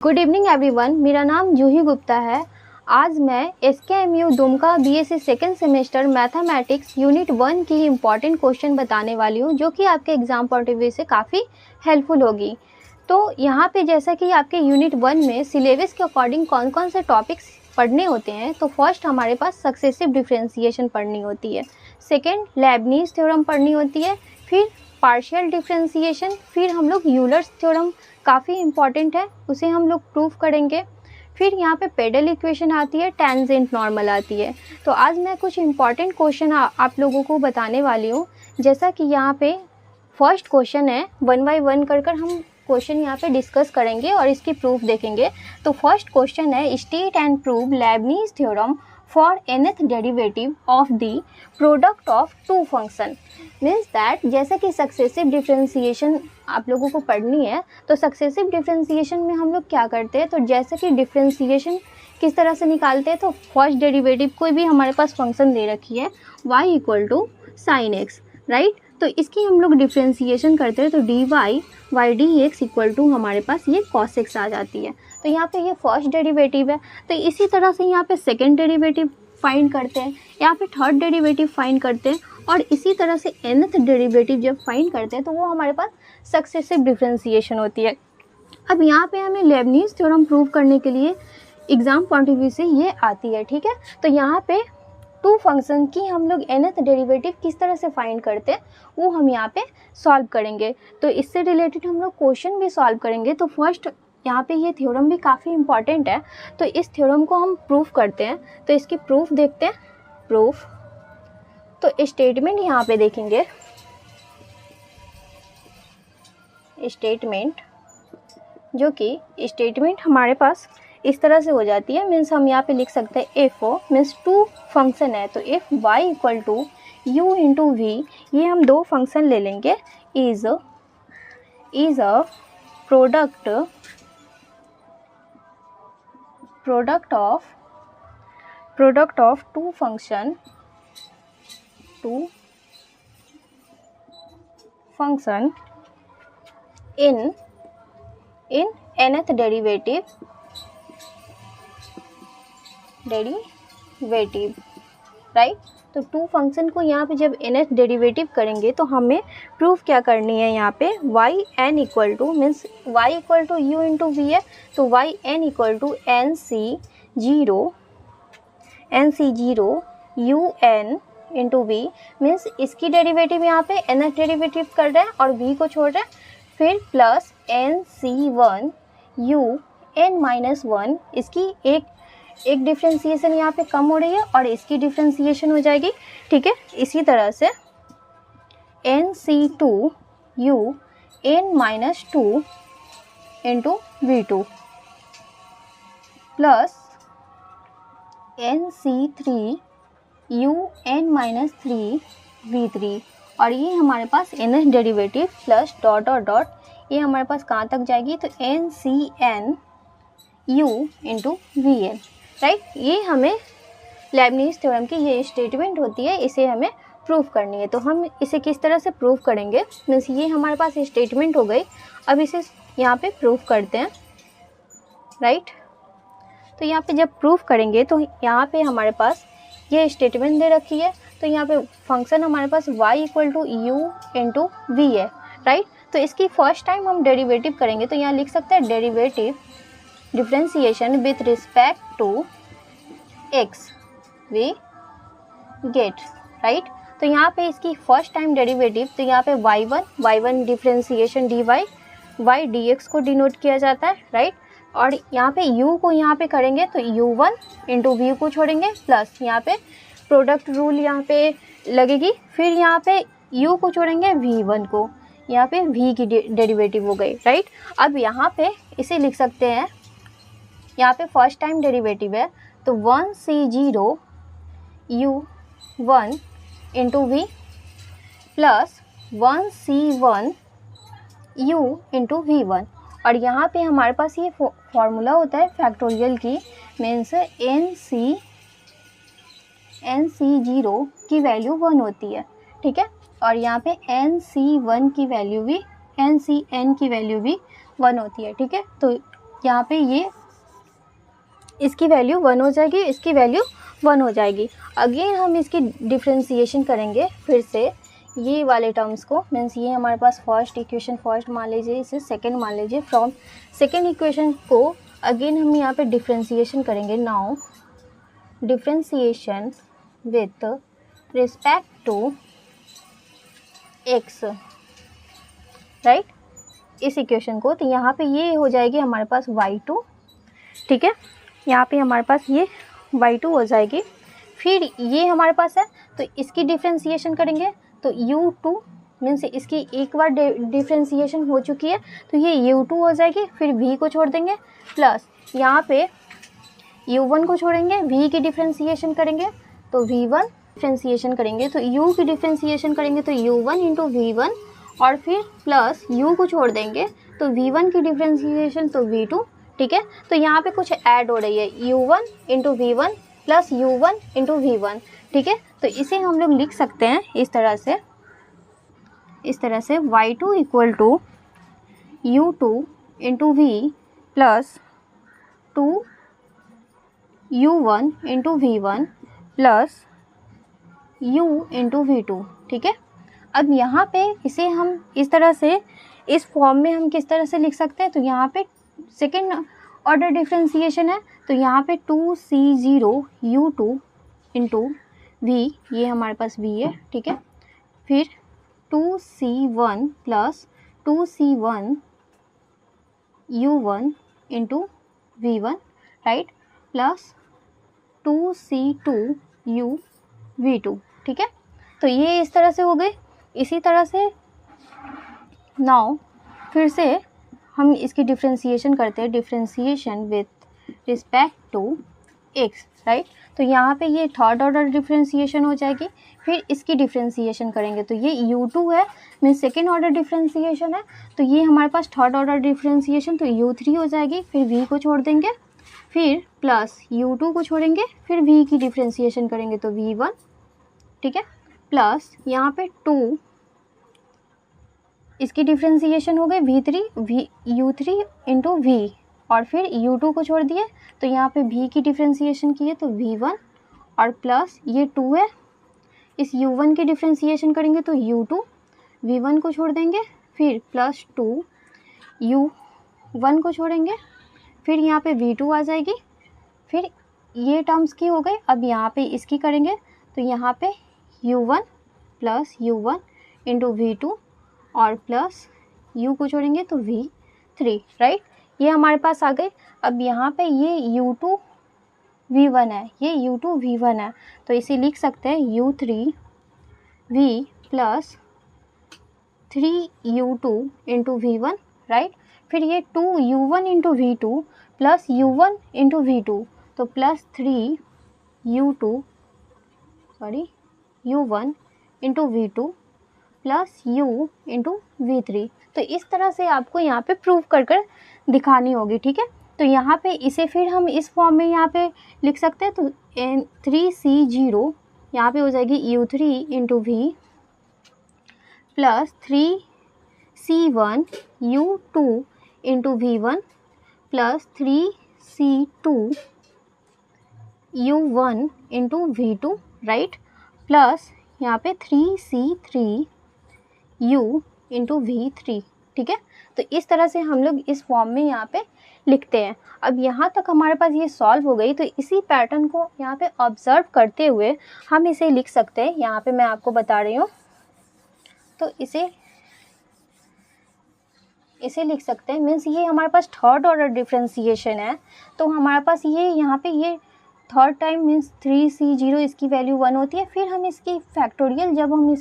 Good evening everyone, मेरा नाम जूही गुप्ता है। आज मैं SKMU Dumka BSc second semester mathematics unit 1 की इम्पॉर्टेंट क्वेश्चन बताने वाली हूँ, जो कि आपके एग्ज़ाम पॉइंट ऑफ व्यू से काफ़ी हेल्पफुल होगी। तो यहाँ पे जैसा कि आपके यूनिट 1 में सिलेबस के अकॉर्डिंग कौन कौन से टॉपिक्स पढ़ने होते हैं, तो फर्स्ट हमारे पास सक्सेसिव डिफ्रेंसिएशन पढ़नी होती है, सेकेंड लेबनीज़ थ्योरम पढ़नी होती है, फिर पार्शियल डिफ्रेंसिएशन, फिर हम लोग यूलर्स थ्योरम काफ़ी इंपॉर्टेंट है, उसे हम लोग प्रूफ करेंगे। फिर यहाँ पे पेडल इक्वेशन आती है, टेंजेंट नॉर्मल आती है। तो आज मैं कुछ इंपॉर्टेंट क्वेश्चन आप लोगों को बताने वाली हूँ। जैसा कि यहाँ पे फर्स्ट क्वेश्चन है, 1 बाय 1 कर हम क्वेश्चन यहाँ पे डिस्कस करेंगे और इसकी प्रूफ देखेंगे। तो फर्स्ट क्वेश्चन है, state and prove Leibniz theorem for nth derivative of the product of two function. Means that जैसा कि सक्सेसिव डिफ्रेंसिएशन आप लोगों को पढ़नी है, तो सक्सेसिव डिफ्रेंसिएशन में हम लोग क्या करते हैं, तो जैसे कि डिफ्रेंसिएशन किस तरह से निकालते हैं, तो फर्स्ट डेरिवेटिव कोई भी हमारे पास फंक्शन दे रखी है y = sin x, राइट। तो इसकी हम लोग डिफ्रेंसिएशन करते हैं, तो dy y dx = हमारे पास ये cos x आ जाती है। तो यहाँ पे ये फर्स्ट डेरिवेटिव है। तो इसी तरह से यहाँ पे सेकेंड डेरिवेटिव फाइंड करते हैं, यहाँ पे थर्ड डेरिवेटिव फाइंड करते हैं, और इसी तरह से nth डेरिवेटिव जब फाइंड करते हैं तो वो हमारे पास सक्सेसिव डिफ्रेंसिएशन होती है। अब यहाँ पे हमें लेबनीज़ थ्योरम प्रूव करने के लिए एग्जाम पॉइंट ऑफ व्यू से ये आती है, ठीक है। तो यहाँ पे टू फंक्शन की हम लोग nth डेरिवेटिव किस तरह से फाइंड करते हैं वो हम यहाँ पे सॉल्व करेंगे। तो इससे रिलेटेड हम लोग क्वेश्चन भी सॉल्व करेंगे। तो फर्स्ट यहाँ पे ये थ्योरम भी काफ़ी इंपॉर्टेंट है, तो इस थ्योरम को हम प्रूफ करते हैं। तो इसकी प्रूफ देखते हैं। प्रूफ तो स्टेटमेंट यहाँ पे देखेंगे, स्टेटमेंट जो कि स्टेटमेंट हमारे पास इस तरह से हो जाती है। मीन्स हम यहाँ पे लिख सकते हैं f o means two function है, तो एफ वाई = u × v, ये हम दो फंक्शन ले लेंगे, is a product of two function in nth derivative, right. तो टू फंक्शन को यहाँ पे जब nth डेरिवेटिव करेंगे तो हमें प्रूफ क्या करनी है, यहाँ पे yn = means y = u × v है, तो yn = nc0 un × v, means इसकी डेरिवेटिव यहाँ पे nth डेरिवेटिव कर रहे हैं और v को छोड़ रहे हैं, फिर प्लस nc1 un-1, इसकी एक डिफ्रेंसिएशन यहाँ पे कम हो रही है और इसकी डिफ्रेंसिएशन हो जाएगी, ठीक है। इसी तरह से nc2 un-2 × v2 plus nc3 un-3 v3, और ये हमारे पास nth derivative plus dot dot dot, ये हमारे पास कहाँ तक जाएगी, तो ncn u × vn, राइट। ये हमें लेबनीज़ थ्योरम की ये स्टेटमेंट होती है, इसे हमें प्रूफ करनी है। तो हम इसे किस तरह से प्रूफ करेंगे, मीन्स ये हमारे पास स्टेटमेंट हो गई। अब इसे यहाँ पे प्रूफ करते हैं, राइट। तो यहाँ पे जब प्रूफ करेंगे तो यहाँ पे हमारे पास ये स्टेटमेंट दे रखी है, तो यहाँ पे फंक्शन हमारे पास y = u × v है, राइट। तो इसकी फर्स्ट टाइम हम डेरिवेटिव करेंगे, तो यहाँ लिख सकते हैं derivative differentiation with respect to x we get, right. तो यहाँ पे इसकी फर्स्ट टाइम डेरिवेटिव, तो यहाँ पे y1 differentiation dy y dx को डिनोट किया जाता है, राइट। और यहाँ पे u को यहाँ पे करेंगे तो u1 × v को छोड़ेंगे, प्लस यहाँ पे प्रोडक्ट रूल यहाँ पे लगेगी, फिर यहाँ पे u को छोड़ेंगे v1 को, यहाँ पे v की डेरिवेटिव हो गई, राइट। अब यहाँ पे इसे लिख सकते हैं, यहाँ पे फर्स्ट टाइम डेरिवेटिव है, तो 1c0 u1 × v plus 1c1 u × v1, और यहाँ पे हमारे पास ये फॉर्मूला होता है फैक्टोरियल की, मीन्स nc0 की वैल्यू 1 होती है, ठीक है। और यहाँ पे nc1 की वैल्यू भी ncn की वैल्यू भी 1 होती है, ठीक है। तो यहाँ पे ये इसकी वैल्यू 1 हो जाएगी, इसकी वैल्यू 1 हो जाएगी। अगेन हम इसकी डिफ्रेंसिएशन करेंगे फिर से ये वाले टर्म्स को, मीन्स ये हमारे पास फर्स्ट इक्वेशन फर्स्ट मान लीजिए, इसे सेकंड मान लीजिए। फ्रॉम सेकंड इक्वेशन को अगेन हम यहाँ पे डिफ्रेंसिएशन करेंगे। Now differentiation with respect to x, right, इस इक्वेशन को। तो यहाँ पे ये हो जाएगी हमारे पास y2, ठीक है, यहाँ पे हमारे पास ये y2 हो जाएगी। फिर ये हमारे पास है तो इसकी डिफ्रेंसिएशन करेंगे तो u2 मीन्स इसकी एक बार डिफ्रेंसिएशन हो चुकी है तो ये u2 हो जाएगी। फिर v को छोड़ देंगे प्लस यहाँ पे u1 को छोड़ेंगे, v की डिफ्रेंसिएशन करेंगे तो v1 डिफ्रेंसिएशन करेंगे तो u की डिफ्रेंसिएशन करेंगे तो u1 इंटू v1 और फिर प्लस u को छोड़ देंगे तो v1 की डिफ्रेंसिएशन तो v2, ठीक है। तो यहाँ पे कुछ ऐड हो रही है u1 into v1 plus u1 into v1, ठीक है। तो इसे हम लोग लिख सकते हैं इस तरह से y2 equal to u2 into v plus 2 u1 into v1 plus u into v2, ठीक है। अब यहाँ पे इसे हम इस तरह से इस फॉर्म में हम किस तरह से लिख सकते हैं, तो यहाँ पे सेकेंड ऑर्डर डिफ्रेंसिएशन है तो यहाँ पे 2c0 u2 इंटू v, ये हमारे पास v है, ठीक है। फिर 2c1 plus 2c1 u1 into v1, right, plus 2c2 u v2, ठीक है। तो ये इस तरह से हो गए। इसी तरह से नाउ फिर से हम इसकी डिफ्रेंसिएशन करते हैं, differentiation with respect to x, right. तो यहाँ पे ये थर्ड ऑर्डर डिफ्रेंसिएशन हो जाएगी। फिर इसकी डिफ्रेंसिएशन करेंगे तो ये u2 है, मीन सेकेंड ऑर्डर डिफ्रेंसिएशन है तो ये हमारे पास थर्ड ऑर्डर डिफ्रेंसिएशन तो u3 हो जाएगी। फिर v को छोड़ देंगे, फिर प्लस u2 को छोड़ेंगे, फिर v की डिफ्रेंसिएशन करेंगे तो v1, ठीक है, प्लस यहाँ पे 2 इसकी डिफ्रेंसिएशन हो गई u3 इंटू v और फिर u2 को छोड़ दिए तो यहाँ पे v की डिफ्रेंसिएशन की है तो v1 और प्लस ये 2 है, इस u1 की डिफ्रेंसिएशन करेंगे तो u2, v1 को छोड़ देंगे, फिर प्लस 2 u1 को छोड़ेंगे, फिर यहाँ पे v2 आ जाएगी। फिर ये टर्म्स की हो गई। अब यहाँ पे इसकी करेंगे तो यहाँ पे u1 plus u1 into v2 और प्लस u को छोड़ेंगे तो v3, राइट, ये हमारे पास आ गए। अब यहाँ पे ये u2 v1 है, ये u2 v1 है तो इसे लिख सकते हैं u3 v plus 3u2 into v1, right. फिर ये 2u1 into v2 plus u1 into v2 तो plus 3u1 into v2 plus u into v3। तो इस तरह से आपको यहाँ पे प्रूव कर दिखानी होगी, ठीक है। तो यहाँ पे इसे फिर हम इस फॉर्म में यहाँ पे लिख सकते हैं तो 3c0 यहाँ पे हो जाएगी u3 into v plus 3c1 u2 into v1 plus 3c2 u1 into v2, right, plus यहाँ पे 3c3 u इंटू v3, ठीक है। तो इस तरह से हम लोग इस फॉर्म में यहाँ पे लिखते हैं। अब यहाँ तक हमारे पास ये सॉल्व हो गई तो इसी पैटर्न को यहाँ पे ऑब्जर्व करते हुए हम इसे लिख सकते हैं। यहाँ पे मैं आपको बता रही हूँ तो इसे लिख सकते हैं, मीन्स ये हमारे पास थर्ड ऑर्डर डिफ्रेंसिएशन है तो हमारे पास ये यहाँ पे ये थर्ड टाइम मीन्स 3c0 इसकी वैल्यू 1 होती है। फिर हम इसकी फैक्टोरियल जब हम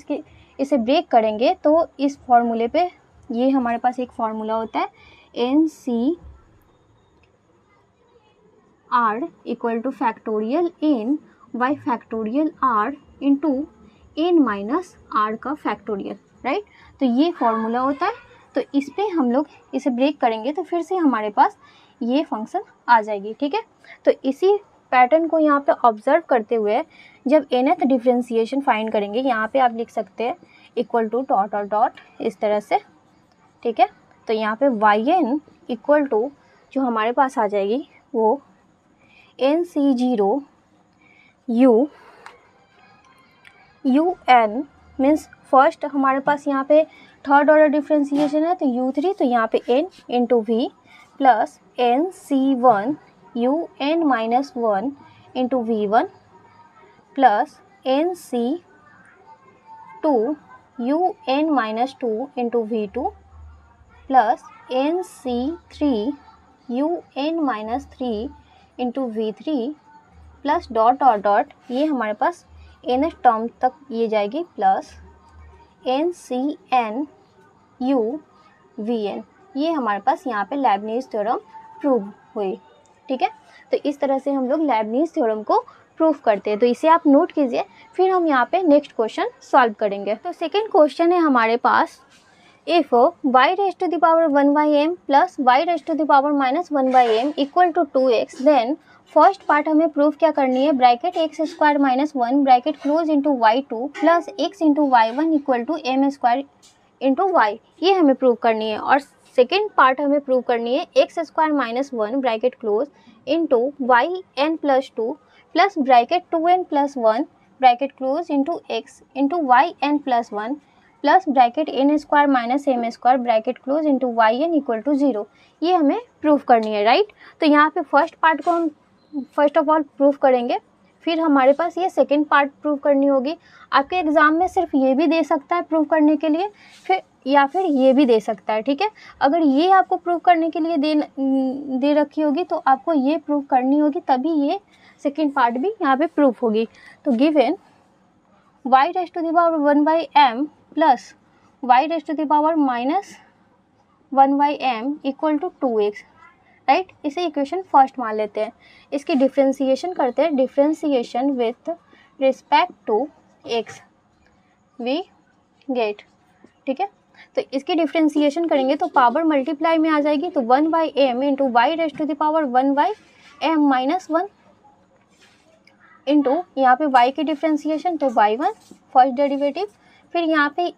इसे ब्रेक करेंगे तो इस फॉर्मूले पे ये हमारे पास एक फार्मूला होता है NCR equal two factorial n by factorial r into n minus r का फैक्टोरियल, राइट। तो ये फार्मूला होता है तो इस पे हम लोग इसे ब्रेक करेंगे तो फिर से हमारे पास ये फंक्शन आ जाएगी, ठीक है। तो इसी पैटर्न को यहाँ पे ऑब्जर्व करते हुए जब nth डिफ्रेंसिएशन फाइंड करेंगे यहाँ पे आप लिख सकते हैं इक्वल टू डॉट और डॉट इस तरह से, ठीक है। तो यहाँ पे yn इक्वल टू जो हमारे पास आ जाएगी वो NC0 UN मीन्स फर्स्ट हमारे पास यहाँ पे थर्ड ऑर्डर डिफ्रेंसिएशन है तो U3, तो यहाँ पे N into V plus NC1 UN minus 1 into V1 plus NC2 UN minus 2 into V2 plus NC3 UN minus 3 into V3 plus dot और dot, ये हमारे पास nth टर्म तक ये जाएगी, प्लस NCN VN, ये हमारे पास यहाँ पे लेबनीज़ थ्योरम प्रूव हुई। ठीक है, तो इस तरह से हम लोग लेबनीज़ थ्योरम को प्रूफ करते हैं। तो इसे आप नोट कीजिए, फिर हम यहाँ पे नेक्स्ट क्वेश्चन सॉल्व करेंगे। तो सेकेंड क्वेश्चन है हमारे पास, if y raised to the power 1/m plus y raised to the power minus 1/m equal to 2x, then first part हमें प्रूफ क्या करनी है, bracket x square minus 1 bracket close into y2 plus x into y1 equal to m square into y, ये हमें prove करनी है। और second part हमें प्रूव करनी है x square minus 1 bracket close into yn plus 2 plus bracket 2n plus 1 bracket close into x into yn plus 1 plus bracket n square minus m square bracket close into yn equal to 0, ये हमें proof करनी है। Right, तो यहाँ पे first part को हम first of all proof करेंगे, फिर हमारे पास ये सेकंड पार्ट प्रूफ करनी होगी। आपके एग्जाम में सिर्फ ये भी दे सकता है प्रूफ करने के लिए, फिर या फिर ये भी दे सकता है। ठीक है, अगर ये आपको प्रूफ करने के लिए दे रखी होगी तो आपको ये प्रूफ करनी होगी, तभी ये सेकंड पार्ट भी यहाँ पे प्रूफ होगी। तो given y raise to the power 1/m plus y raise to the power minus 1/m equal to 2x। Right, इसे इक्वेशन फर्स्ट मान लेते हैं, इसकी डिफ्रेंसिएशन करते हैं, differentiation with respect to x we get. ठीक है, तो इसकी डिफ्रेंसिएशन करेंगे तो पावर मल्टीप्लाई में आ जाएगी, तो 1/m into y raise to the power 1/m minus 1 into यहाँ पे y की डिफ्रेंसिएशन तो y1 फर्स्ट डेरिवेटिव, फिर यहाँ पे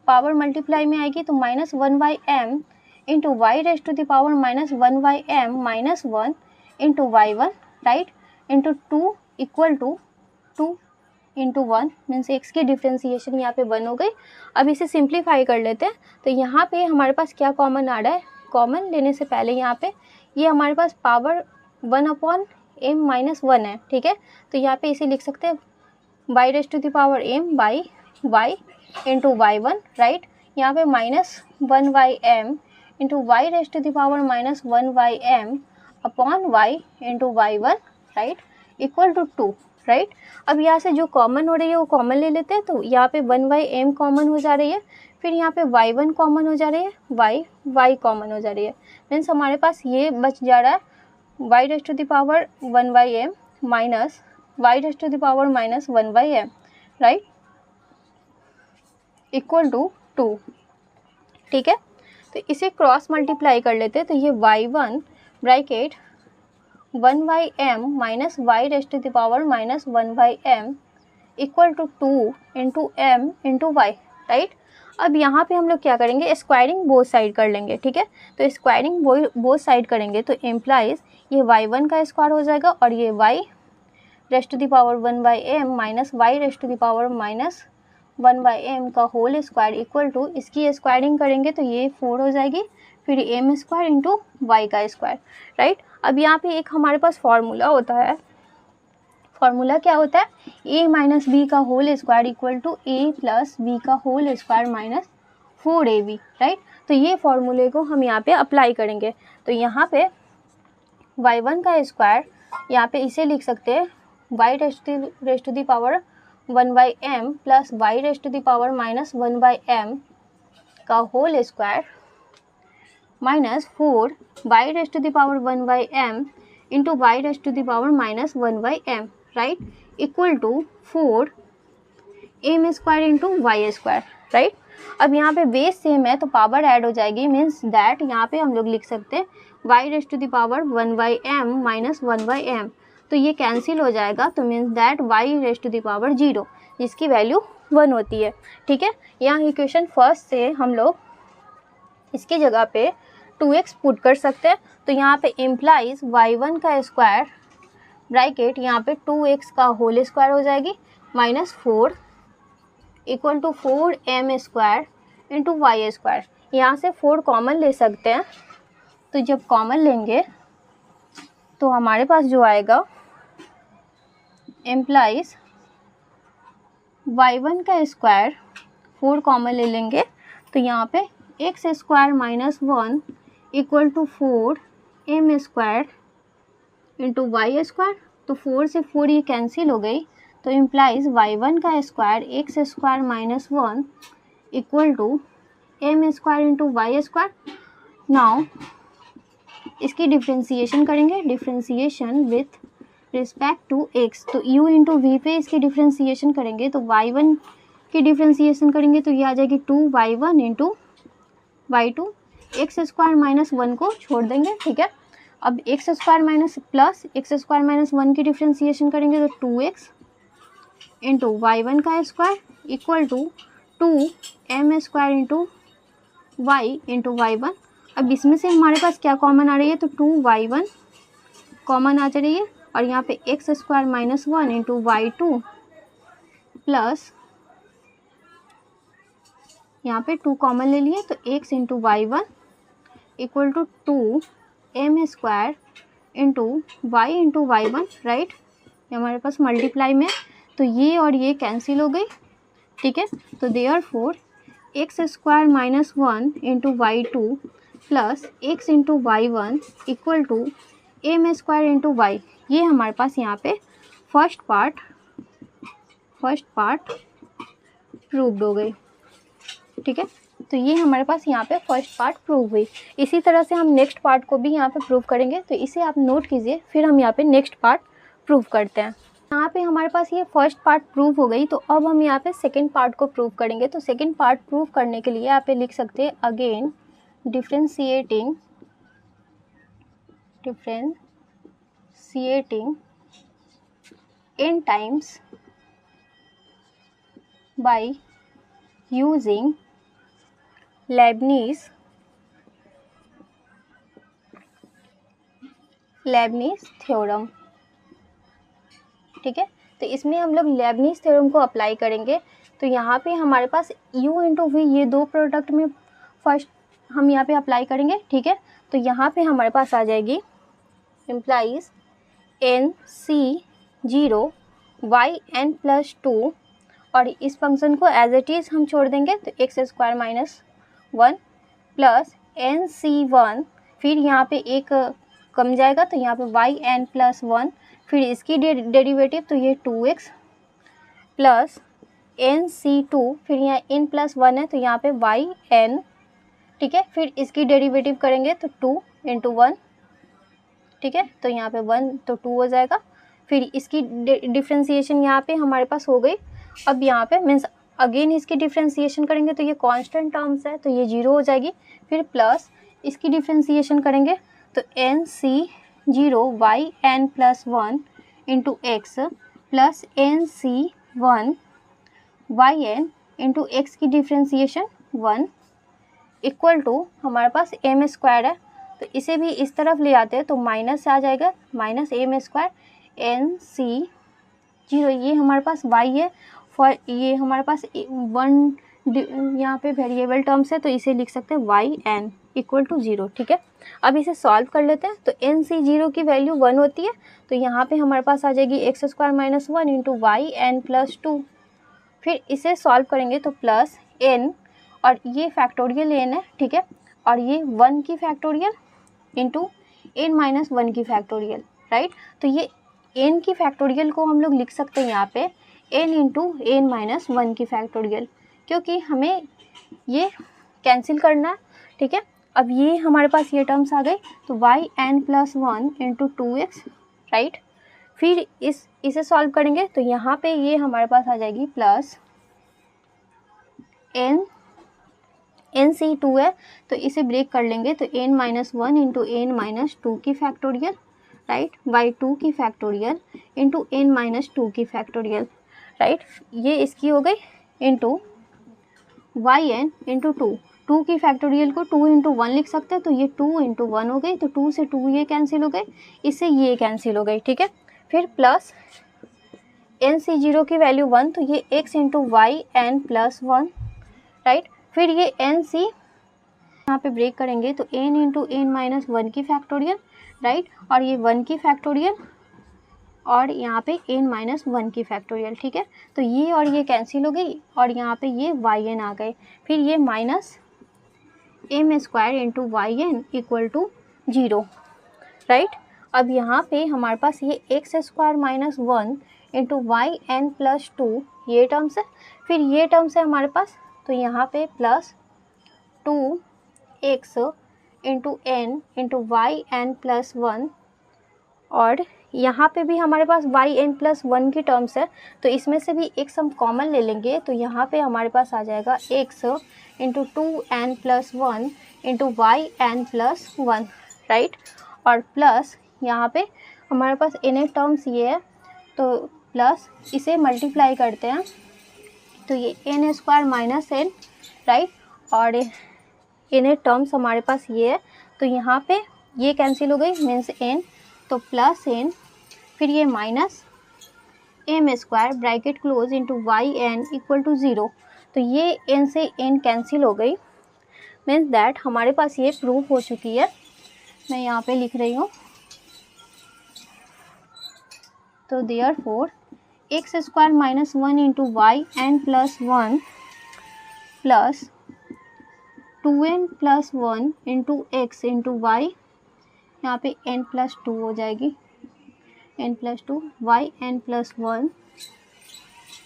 पावर मल्टीप्लाई में आएगी तो minus 1/m into y raise to the power minus 1/m minus 1 into y1, right, into 2 equal to 2 into 1 means x की डिफ्रेंसिएशन यहाँ पे 1 हो गई। अब इसे सिंप्लीफाई कर लेते हैं, तो यहाँ पे हमारे पास क्या कॉमन आ रहा है, कॉमन लेने से पहले यहाँ पे ये हमारे पास पावर 1/m माइनस 1 है। ठीक है, तो यहाँ पे इसे लिख सकते हैं y raise to the power m by y into y1, right, यहाँ पे minus 1/m into y raise to the power minus 1/m upon y into y1, right, equal to 2। Right, अब यहाँ से जो कॉमन हो रही है वो कॉमन ले लेते हैं, तो यहाँ पे 1/m कॉमन हो जा रही है, फिर यहाँ पे y1 कॉमन हो जा रही है, y कॉमन हो जा रही है, मीन्स हमारे पास ये बच जा रहा है y raise to the power 1/m minus y raise to the power minus 1/m, right, equal to 2। ठीक है, तो इसे क्रॉस मल्टीप्लाई कर लेते हैं, तो ये y1 bracket 1/m minus y raise to the power minus 1/m equal to 2 into m into y। Right, अब यहाँ पे हम लोग क्या करेंगे, स्क्वायरिंग बोथ साइड कर लेंगे। ठीक है, तो स्क्वायरिंग बोथ साइड करेंगे तो इम्प्लाइज ये y1 का स्क्वायर हो जाएगा और ये y raise to the power 1/m minus y raise to the power minus 1/m का होल स्क्वायर इक्वल टू, इसकी स्क्वायरिंग करेंगे तो ये 4 हो जाएगी, फिर m स्क्वायर इंटू y का स्क्वायर। राइट, अब यहाँ पे एक हमारे पास फार्मूला होता है, फार्मूला क्या होता है, a माइनस बी का whole square equal to a plus B का whole square minus 4ab। Right, तो ये फार्मूले को हम यहाँ पे अप्लाई करेंगे, तो यहाँ पे y1 का स्क्वायर यहाँ पे इसे लिख सकते हैं y raise to the power 1/m plus y raise to the power minus 1/m का whole square minus 4 y raise to the power 1/m into y raise to the power minus 1/m, right, equal to 4 m square into y square. Right, अब यहाँ पे base same है तो power add हो जाएगी, means that यहाँ पे हम लोग लिख सकते हैं y raise to the power 1/m minus 1/m, तो ये कैंसिल हो जाएगा, तो means that y raise to the power 0 जिसकी वैल्यू 1 होती है। ठीक है, यहाँ इक्वेशन फर्स्ट से हम लोग इसकी जगह पे 2x पुट कर सकते हैं। तो यहाँ पे इम्प्लाइज y1 का स्क्वायर ब्रैकेट यहाँ पे 2x का होल स्क्वायर हो जाएगी -4 equal to 4m² into y square. यहाँ से 4 कॉमन ले सकते हैं, तो जब कॉमन लेंगे तो हमारे पास जो आएगा इम्प्लाइज y1 का स्क्वायर 4 कॉमन ले लेंगे तो यहाँ पे x² -1 equal to 4m² into y square. तो 4 से 4 ये कैंसिल हो गई, तो इम्प्लाइज y1 का square x² -1 equal to m² into y square. Now इसकी डिफ्रेंसिएशन करेंगे, differentiation with respect to x। तो u इंटू वी पे इसकी डिफ्रेंसिएशन करेंगे, तो y1 की डिफ्रेंसिएशन करेंगे तो ये आ जाएगी 2y1 इंटू y2। x² -1 को छोड़ देंगे, ठीक है। अब x² माइनस प्लस x² -1 की डिफ्रेंसिएशन करेंगे तो 2x इंटू y1 का square equal to 2m² into y into y1। अब इसमें से हमारे पास क्या कॉमन आ रही है, तो 2y1 कॉमन आ जा रही है और यहाँ पे x² -1 इंटू y2 प्लस यहाँ पे 2 कॉमन ले लिए तो x into y1 equal to 2m² into y into y1, right. ये हमारे पास मल्टीप्लाई में, तो ये और ये कैंसिल हो गई, ठीक है। तो therefore x² -1 into y2 plus x into y1 equal to m² into y। ये हमारे पास यहाँ पे फर्स्ट पार्ट प्रूव्ड हो गई, ठीक है। तो ये हमारे पास यहाँ पे फर्स्ट पार्ट प्रूव हुई। इसी तरह से हम नेक्स्ट पार्ट को भी यहाँ पे प्रूव करेंगे, तो इसे आप नोट कीजिए, फिर हम यहाँ पे नेक्स्ट पार्ट प्रूव करते हैं। यहाँ पे हमारे पास ये फर्स्ट पार्ट प्रूव हो गई, तो अब हम यहाँ पे सेकंड पार्ट को प्रूव करेंगे। तो सेकंड पार्ट प्रूव करने के लिए यहाँ पे लिख सकते हैं again differentiating n times by using Lebanese theorem, ठीक है। तो इसमें हम लोग लेबनीज थ्योरम को अप्लाई करेंगे। तो यहाँ पे हमारे पास u इंटू वी, ये दो प्रोडक्ट में फर्स्ट हम यहाँ पे अप्लाई करेंगे, ठीक है। तो यहाँ पे हमारे पास आ जाएगी इम्प्लाइज NC0 yn+2 और इस फंक्शन को एज इट इज़ हम छोड़ देंगे, तो x² -1 प्लस NC1, फिर यहाँ पे एक कम जाएगा तो यहाँ पे yn+1, फिर इसकी डेरिवेटिव तो ये 2x प्लस NC2, फिर यहाँ n+1 है तो यहाँ पे yn, ठीक है। फिर इसकी डेरिवेटिव करेंगे तो 2 इंटू 1, ठीक है। तो यहाँ पे 1 तो 2 हो जाएगा। फिर इसकी डिफ्रेंसिएशन यहाँ पे हमारे पास हो गई। अब यहाँ पे मीन्स अगेन इसकी डिफ्रेंसिएशन करेंगे तो ये कांस्टेंट टर्म्स है तो ये 0 हो जाएगी। फिर प्लस इसकी डिफ्रेंसिएशन करेंगे तो NC0 yn+1 into x plus NC1 yn into x की डिफ्रेंसिएशन 1 इक्वल टू हमारे पास m² है, तो इसे भी इस तरफ ले आते हैं तो माइनस से आ जाएगा -m² NC0, ये हमारे पास y है, फॉर ये हमारे पास 1 यहाँ पे वेरिएबल टर्म्स है तो इसे लिख सकते हैं yn इक्वल टू 0, ठीक है। अब इसे सॉल्व कर लेते हैं। तो NC0 की वैल्यू 1 होती है, तो यहाँ पे हमारे पास आ जाएगी x² -1 इंटू yn+2। फिर इसे सॉल्व करेंगे तो प्लस n और ये फैक्टोरियल n है, ठीक है, और ये 1 की फैक्टोरियल इंटू n-1 की फैक्टोरियल, राइट। तो ये n की फैक्टोरियल को हम लोग लिख सकते हैं यहाँ पे n इंटू n-1 की फैक्टोरियल, क्योंकि हमें ये कैंसिल करना है, ठीक है। अब ये हमारे पास ये टर्म्स आ गई तो yn+1 इंटू 2x, राइट। फिर इसे सॉल्व करेंगे तो यहाँ पे ये हमारे पास आ जाएगी प्लस NC2 है तो इसे ब्रेक कर लेंगे तो n-1 इंटू n-2 की फैक्टोरियल, राइट, y2 की फैक्टोरियल इंटू n-2 की फैक्टोरियल, राइट। ये इसकी हो गई into y n into two, 2 की फैक्टोरियल को 2 इंटू 1 लिख सकते हैं, तो ये 2 इंटू 1 हो गई, तो 2 से 2 ये कैंसिल हो गई, इससे ये कैंसिल हो गई, ठीक है। फिर प्लस एन सी जीरो की वैल्यू 1, तो ये x into y n plus 1, right. फिर ये एन सी यहाँ पे ब्रेक करेंगे तो n इंटू एन माइनस 1 की फैक्टोरियल, राइट, और ये 1 की फैक्टोरियल और यहाँ पे n माइनस 1 की फैक्टोरियल, ठीक है। तो ये और ये कैंसिल हो गई और यहाँ पे ये वाई एन आ गए। फिर ये minus m square into y n equal to 0, right. अब यहाँ पे हमारे पास ये x square minus 1 into y n plus 2 ये टर्म्स है। फिर ये टर्म्स है हमारे पास, तो यहाँ पे plus 2x into n into y n plus 1, और यहाँ पे भी हमारे पास वाई एन प्लस 1 की टर्म्स है, तो इसमें से भी x हम कॉमन ले लेंगे, तो यहाँ पे हमारे पास आ जाएगा x into 2n plus 1 into y n plus 1, right. और प्लस यहाँ पे हमारे पास n टर्म्स ये है, तो प्लस इसे मल्टीप्लाई करते हैं, तो ये n square minus n, right, और n टर्म्स हमारे पास ये है, तो यहाँ पे ये कैंसिल हो गई मीन्स n, तो प्लस n, फिर ये minus m square bracket close into y n equal to 0, तो ये n से n कैंसिल हो गई, मीन्स दैट हमारे पास ये प्रूफ हो चुकी है। मैं यहाँ पे लिख रही हूँ, तो therefore x square minus 1 into y n plus 1 plus 2n plus 1 into x into y, यहाँ पे n प्लस 2 हो जाएगी, n plus 2 y n plus 1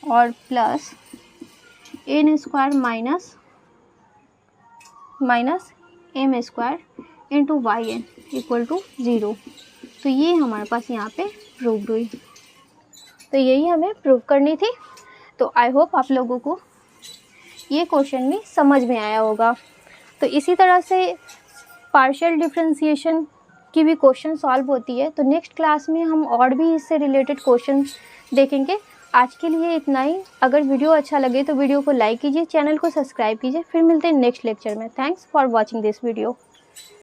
और plus n square minus m square into y n equal to 0, तो ये हमारे पास यहाँ पे प्रूव्ड हुई। तो यही हमें प्रूव करनी थी। तो आई होप आप लोगों को ये क्वेश्चन भी समझ में आया होगा। तो इसी तरह से पार्शियल डिफरेंशिएशन की भी क्वेश्चन सॉल्व होती है, तो नेक्स्ट क्लास में हम और भी इससे रिलेटेड क्वेश्चन देखेंगे। आज के लिए इतना ही। अगर वीडियो अच्छा लगे तो वीडियो को लाइक कीजिए, चैनल को सब्सक्राइब कीजिए। फिर मिलते हैं नेक्स्ट लेक्चर में। Thanks for watching this video.